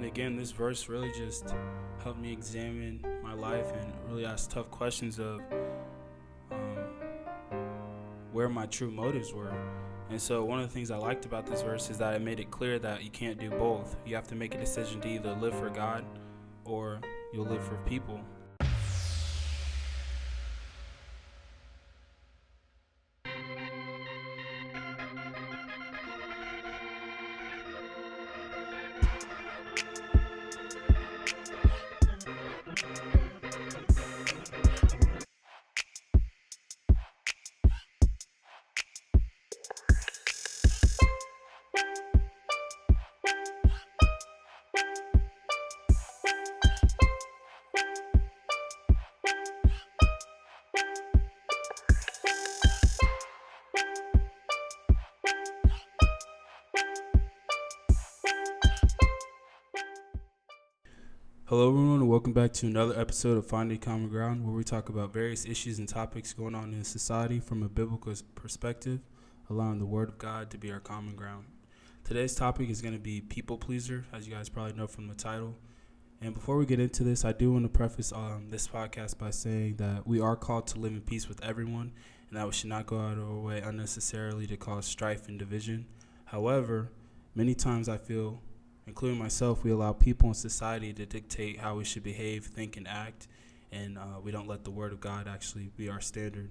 And again, this verse really just helped me examine my life and really ask tough questions of where my true motives were. And so one of the things I liked about this verse is that it made it clear that you can't do both. You have to make a decision to either live for God or you'll live for people. Hello everyone, and welcome back to another episode of Finding Common Ground, where we talk about various issues and topics going on in society from a biblical perspective, allowing the Word of God to be our common ground. Today's topic is going to be people pleaser, as you guys probably know from the title. And before we get into this, I do want to preface this podcast by saying that we are called to live in peace with everyone, and that we should not go out of our way unnecessarily to cause strife and division. However, many times I feel, including myself, we allow people in society to dictate how we should behave, think, and act, and we don't let the Word of God actually be our standard.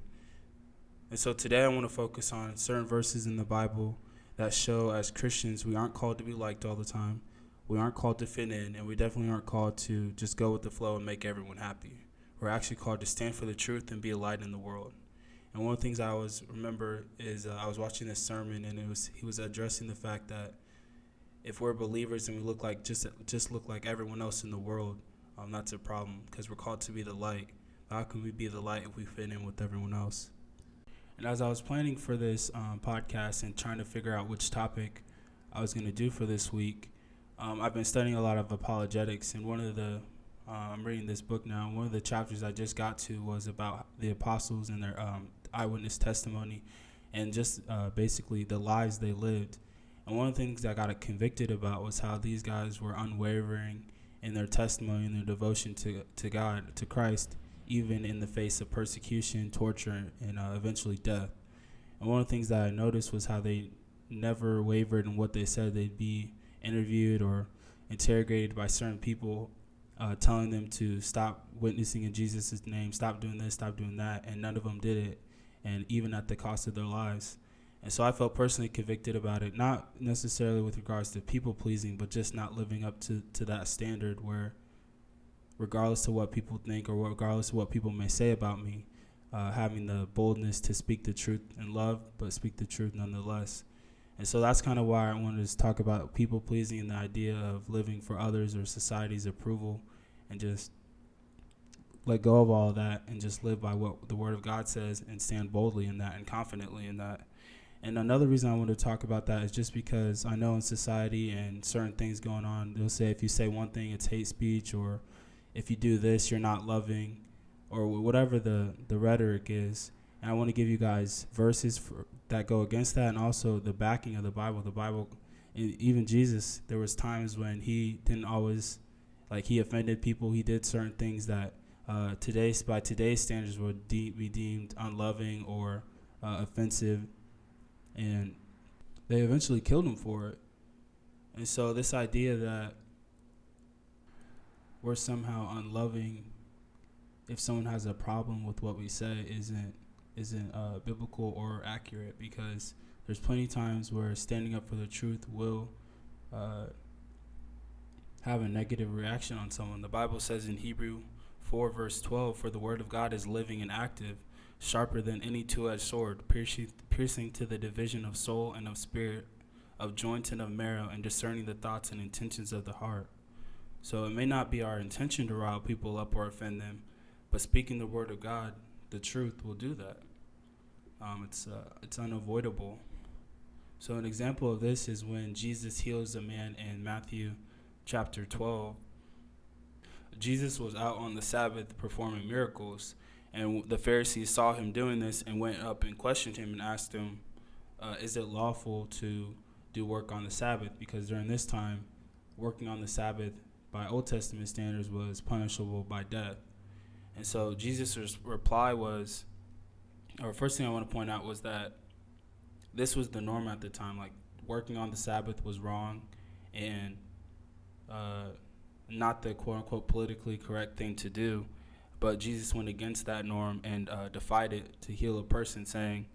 And so today I want to focus on certain verses in the Bible that show as Christians we aren't called to be liked all the time, we aren't called to fit in, and we definitely aren't called to just go with the flow and make everyone happy. We're actually called to stand for the truth and be a light in the world. And one of the things I always remember is I was watching this sermon, and he was addressing the fact that if we're believers and we look like just look like everyone else in the world, that's a problem because we're called to be the light. How can we be the light if we fit in with everyone else? And as I was planning for this podcast and trying to figure out which topic I was going to do for this week, I've been studying a lot of apologetics, and I'm reading this book now. One of the chapters I just got to was about the apostles and their eyewitness testimony, and just basically the lives they lived. And one of the things I got convicted about was how these guys were unwavering in their testimony and their devotion to God, to Christ, even in the face of persecution, torture, and eventually death. And one of the things that I noticed was how they never wavered in what they said. They'd be interviewed or interrogated by certain people, telling them to stop witnessing in Jesus' name, stop doing this, stop doing that, and none of them did it, and even at the cost of their lives. And so I felt personally convicted about it, not necessarily with regards to people pleasing, but just not living up to that standard where, regardless of what people think or regardless of what people may say about me, having the boldness to speak the truth in love, but speak the truth nonetheless. And so that's kind of why I wanted to talk about people pleasing and the idea of living for others or society's approval, and just let go of all that and just live by what the Word of God says and stand boldly in that and confidently in that. And another reason I want to talk about that is just because I know in society and certain things going on, they'll say if you say one thing, it's hate speech, or if you do this, you're not loving, or whatever the rhetoric is. And I want to give you guys verses that go against that, and also the backing of the Bible. The Bible, even Jesus, there was times when he didn't always, he offended people. He did certain things that by today's standards would be deemed unloving or offensive. And they eventually killed him for it. And so this idea that we're somehow unloving if someone has a problem with what we say isn't biblical or accurate, because there's plenty of times where standing up for the truth will have a negative reaction on someone. The Bible says in Hebrew 4 verse 12, "For the word of God is living and active, sharper than any two-edged sword, piercing to the division of soul and of spirit, of joint and of marrow, and discerning the thoughts and intentions of the heart." So it may not be our intention to rile people up or offend them, but speaking the word of God, the truth, will do that. It's unavoidable. So an example of this is when Jesus heals a man in Matthew chapter 12. Jesus was out on the Sabbath performing miracles, and the Pharisees saw him doing this and went up and questioned him and asked him, is it lawful to do work on the Sabbath? Because during this time, working on the Sabbath by Old Testament standards was punishable by death. And so Jesus' reply was, or first thing I want to point out was that this was the norm at the time. Like, working on the Sabbath was wrong and not the quote-unquote politically correct thing to do. But Jesus went against that norm and defied it to heal a person, saying,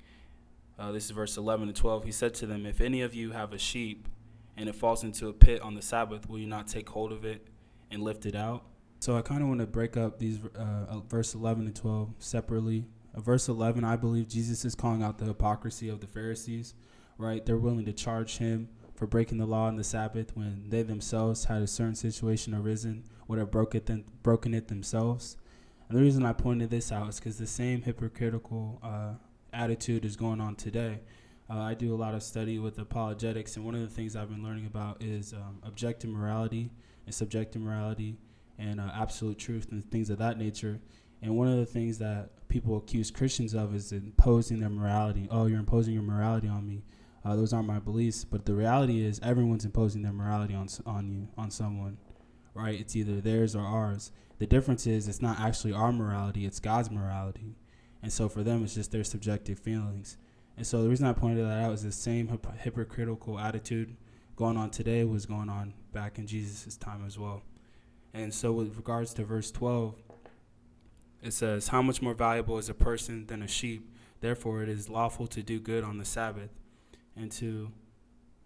this is verse 11 to 12, he said to them, if any of you have a sheep and it falls into a pit on the Sabbath, will you not take hold of it and lift it out? So I kind of want to break up these verse 11 and 12 separately. Verse 11, I believe Jesus is calling out the hypocrisy of the Pharisees, right? They're willing to charge him for breaking the law on the Sabbath when they themselves had a certain situation arisen, would have broken it themselves. And the reason I pointed this out is because the same hypocritical attitude is going on today. I do a lot of study with apologetics, and one of the things I've been learning about is objective morality and subjective morality and absolute truth and things of that nature. And one of the things that people accuse Christians of is imposing their morality. Oh, you're imposing your morality on me. Those aren't my beliefs. But the reality is everyone's imposing their morality on you, on someone, right? It's either theirs or ours. The difference is it's not actually our morality, it's God's morality. And so for them, it's just their subjective feelings. And so the reason I pointed that out is the same hypocritical attitude going on today was going on back in Jesus' time as well. And so with regards to verse 12, it says, how much more valuable is a person than a sheep? Therefore, it is lawful to do good on the Sabbath. And to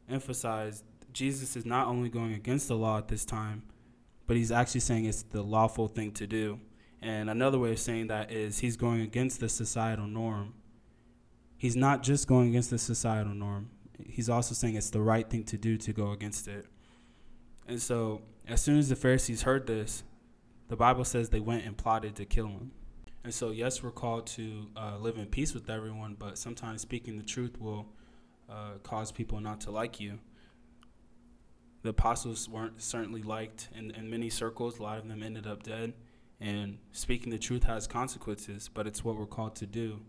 emphasize, Jesus is not only going against the law at this time, but he's actually saying it's the lawful thing to do. And another way of saying that is he's going against the societal norm. He's not just going against the societal norm. He's also saying it's the right thing to do to go against it. And so as soon as the Pharisees heard this, the Bible says they went and plotted to kill him. And so, yes, we're called to live in peace with everyone, but sometimes speaking the truth will cause people not to like you. The apostles weren't certainly liked in many circles. A lot of them ended up dead. And speaking the truth has consequences, but it's what we're called to do.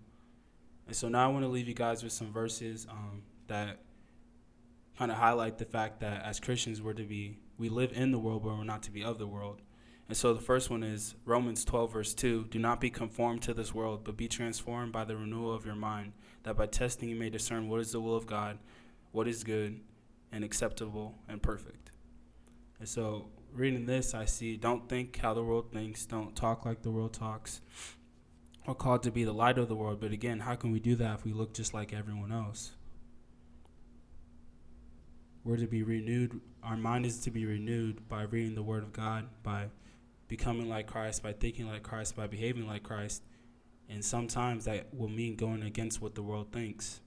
And so now I want to leave you guys with some verses that kind of highlight the fact that as Christians we live in the world, but we're not to be of the world. And so the first one is Romans 12, verse 2. Do not be conformed to this world, but be transformed by the renewal of your mind, that by testing you may discern what is the will of God, what is good and acceptable and perfect. And so reading this, I see, don't think how the world thinks, don't talk like the world talks. We're called to be the light of the world, but again, how can we do that if we look just like everyone else? We're to be renewed. Our mind is to be renewed by reading the Word of God, by becoming like Christ, by thinking like Christ, by behaving like Christ. And sometimes that will mean going against what the world thinks.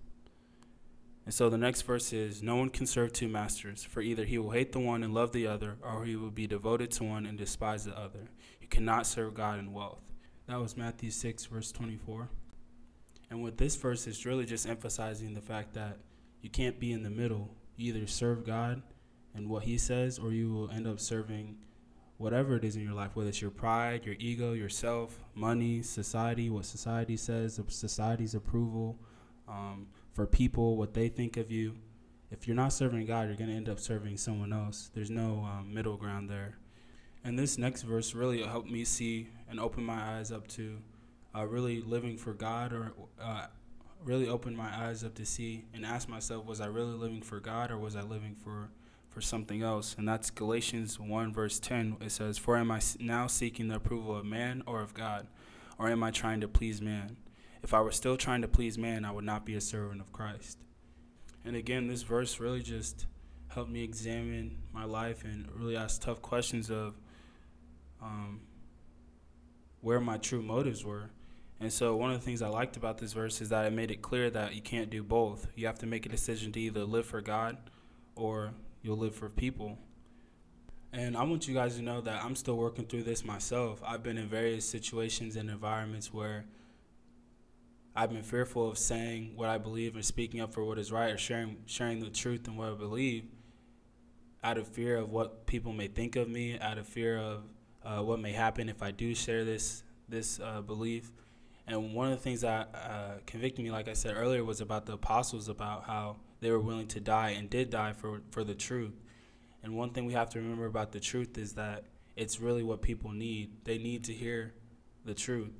And so the next verse is, no one can serve two masters, for either he will hate the one and love the other, or he will be devoted to one and despise the other. You cannot serve God and wealth. That was Matthew 6, verse 24. And with this verse, it's really just emphasizing the fact that you can't be in the middle. You either serve God and what he says, or you will end up serving whatever it is in your life, whether it's your pride, your ego, yourself, money, society, what society says, society's approval, for people, what they think of you. If you're not serving God, you're going to end up serving someone else. There's no middle ground there. And this next verse really helped me see and open my eyes up to really living for God, or really opened my eyes up to see and ask myself, was I really living for God, or was I living for something else? And that's Galatians 1, verse 10. It says, for am I now seeking the approval of man or of God? Or am I trying to please man? If I were still trying to please man, I would not be a servant of Christ. And again, this verse really just helped me examine my life and really ask tough questions of where my true motives were. And so one of the things I liked about this verse is that it made it clear that you can't do both. You have to make a decision to either live for God or you'll live for people. And I want you guys to know that I'm still working through this myself. I've been in various situations and environments where I've been fearful of saying what I believe and speaking up for what is right, or sharing the truth and what I believe, out of fear of what people may think of me, out of fear of what may happen if I do share this belief. And one of the things that convicted me, like I said earlier, was about the apostles, about how they were willing to die and did die for the truth. And one thing we have to remember about the truth is that it's really what people need. They need to hear the truth.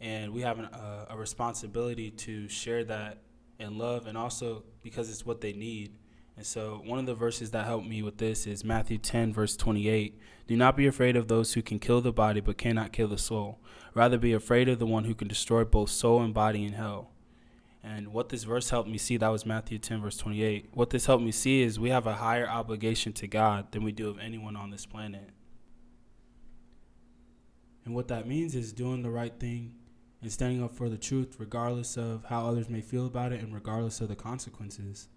And we have a responsibility to share that in love, and also because it's what they need. And so one of the verses that helped me with this is Matthew 10, verse 28. Do not be afraid of those who can kill the body but cannot kill the soul. Rather be afraid of the one who can destroy both soul and body in hell. And what this verse helped me see, that was Matthew 10, verse 28. What this helped me see is we have a higher obligation to God than we do of anyone on this planet. And what that means is doing the right thing and standing up for the truth regardless of how others may feel about it and regardless of the consequences.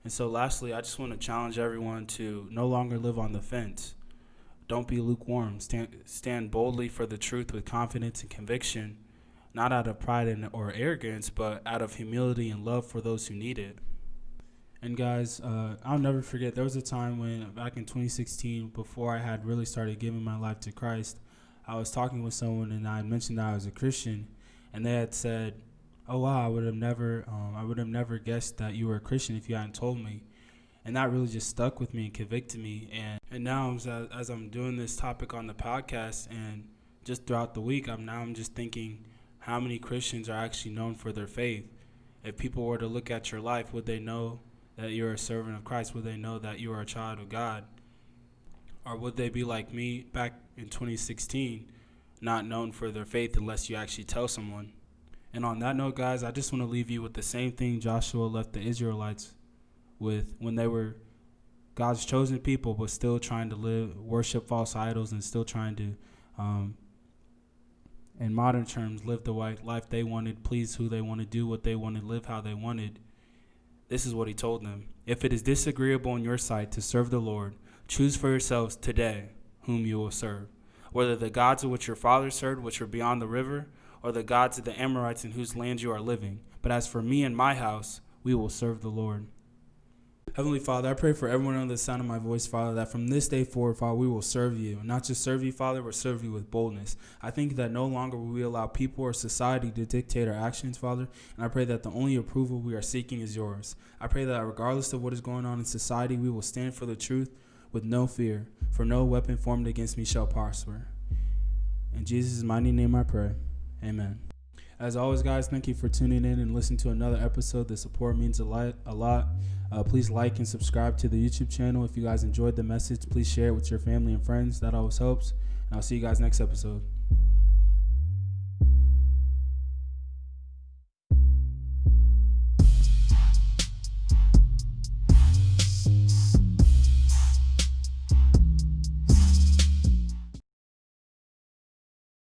And so lastly, I just want to challenge everyone to no longer live on the fence. Don't be lukewarm. Stand boldly for the truth with confidence and conviction, not out of pride or arrogance, but out of humility and love for those who need it. And guys, I'll never forget, there was a time when back in 2016, before I had really started giving my life to Christ, I was talking with someone and I mentioned that I was a Christian, and they had said, "Oh wow, I would have never guessed that you were a Christian if you hadn't told me." And that really just stuck with me and convicted me. And now as I'm doing this topic on the podcast and just throughout the week, I'm just thinking, how many Christians are actually known for their faith? If people were to look at your life, would they know that you're a servant of Christ? Would they know that you are a child of God? Or would they be like me back in 2016, not known for their faith unless you actually tell someone? And on that note, guys, I just want to leave you with the same thing Joshua left the Israelites with when they were God's chosen people, but still trying to worship false idols and still trying to, in modern terms, live the life they wanted, please who they wanted, do what they wanted, live how they wanted. This is what he told them. If it is disagreeable in your sight to serve the Lord, choose for yourselves today whom you will serve, whether the gods of which your fathers served, which were beyond the river, or the gods of the Amorites in whose land you are living. But as for me and my house, we will serve the Lord. Heavenly Father, I pray for everyone under the sound of my voice, Father, that from this day forward, Father, we will serve you. And not just serve you, Father, but serve you with boldness. I think that no longer will we allow people or society to dictate our actions, Father. And I pray that the only approval we are seeking is yours. I pray that regardless of what is going on in society, we will stand for the truth with no fear, for no weapon formed against me shall prosper. In Jesus' mighty name I pray. Amen. As always, guys, thank you for tuning in and listening to another episode. The support means a lot. Please like and subscribe to the YouTube channel. If you guys enjoyed the message, please share it with your family and friends. That always helps. And I'll see you guys next episode.